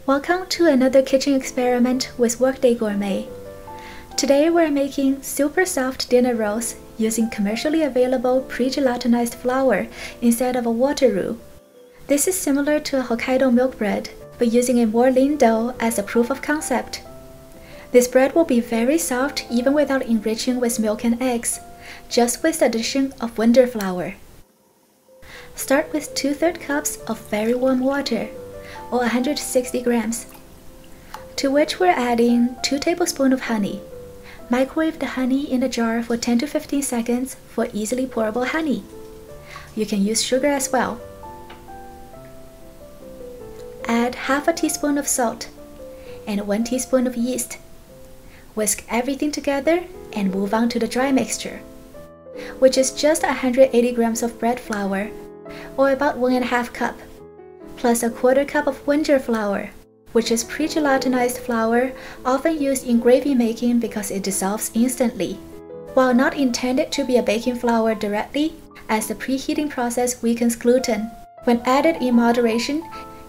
Welcome to another kitchen experiment with Workday Gourmet. Today we're making super soft dinner rolls using commercially available pre-gelatinized flour instead of a water roux. This is similar to a Hokkaido milk bread, but using a more lean dough as a proof of concept. This bread will be very soft even without enriching with milk and eggs, just with the addition of Wondra flour. Start with 2/3 cups of very warm water, or 160 grams, to which we're adding 2 tablespoons of honey. Microwave the honey in a jar for 10 to 15 seconds for easily pourable honey. You can use sugar as well. Add half a teaspoon of salt and 1 teaspoon of yeast. Whisk everything together and move on to the dry mixture, which is just 180 grams of bread flour, or about 1½ cup, plus a 1/4 cup of Wondra flour, which is pre-gelatinized flour often used in gravy making because it dissolves instantly. While not intended to be a baking flour directly, as the preheating process weakens gluten, when added in moderation,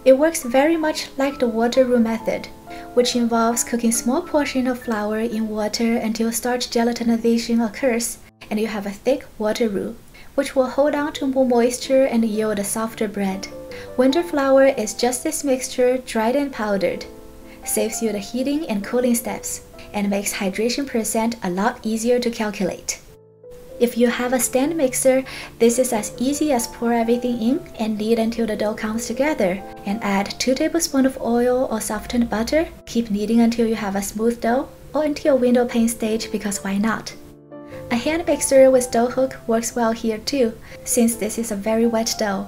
it works very much like the water roux method, which involves cooking small portion of flour in water until starch gelatinization occurs and you have a thick water roux, which will hold on to more moisture and yield a softer bread. Wondra flour is just this mixture dried and powdered, saves you the heating and cooling steps, and makes hydration percent a lot easier to calculate. If you have a stand mixer, this is as easy as pour everything in and knead until the dough comes together, and add 2 tablespoons of oil or softened butter. Keep kneading until you have a smooth dough, or until window pane stage, because why not? A hand mixer with dough hook works well here too, since this is a very wet dough.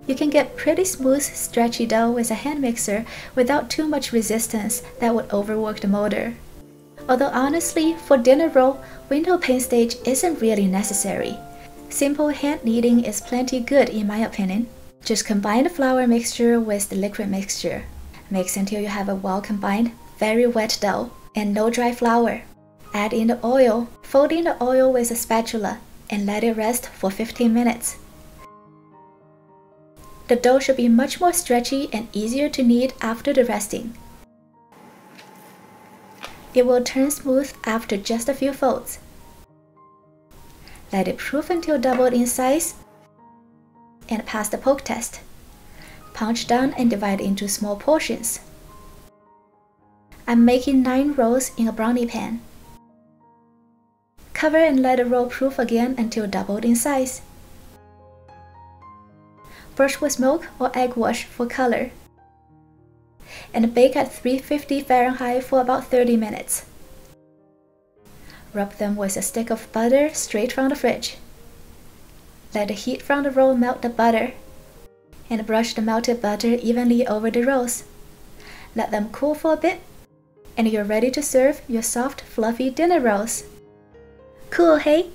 You can get pretty smooth, stretchy dough with a hand mixer without too much resistance that would overwork the motor. Although honestly, for dinner roll, window pane stage isn't really necessary. Simple hand kneading is plenty good in my opinion. Just combine the flour mixture with the liquid mixture. Mix until you have a well-combined, very wet dough, and no dry flour. Add in the oil, fold in the oil with a spatula, and let it rest for 15 minutes. The dough should be much more stretchy and easier to knead after the resting. It will turn smooth after just a few folds. Let it proof until doubled in size and pass the poke test. Punch down and divide into small portions. I'm making 9 rolls in a brownie pan. Cover and let the roll proof again until doubled in size. Brush with milk or eggwash for color, and bake at 350 Fahrenheit for about 30 minutes. Rub them with a stick of butter straight from the fridge. Let the heat from the roll melt the butter, and brush the melted butter evenly over the rolls. Let them cool for a bit, and you're ready to serve your soft, fluffy dinner rolls. Cool, hey?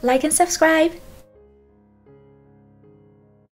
Like and subscribe!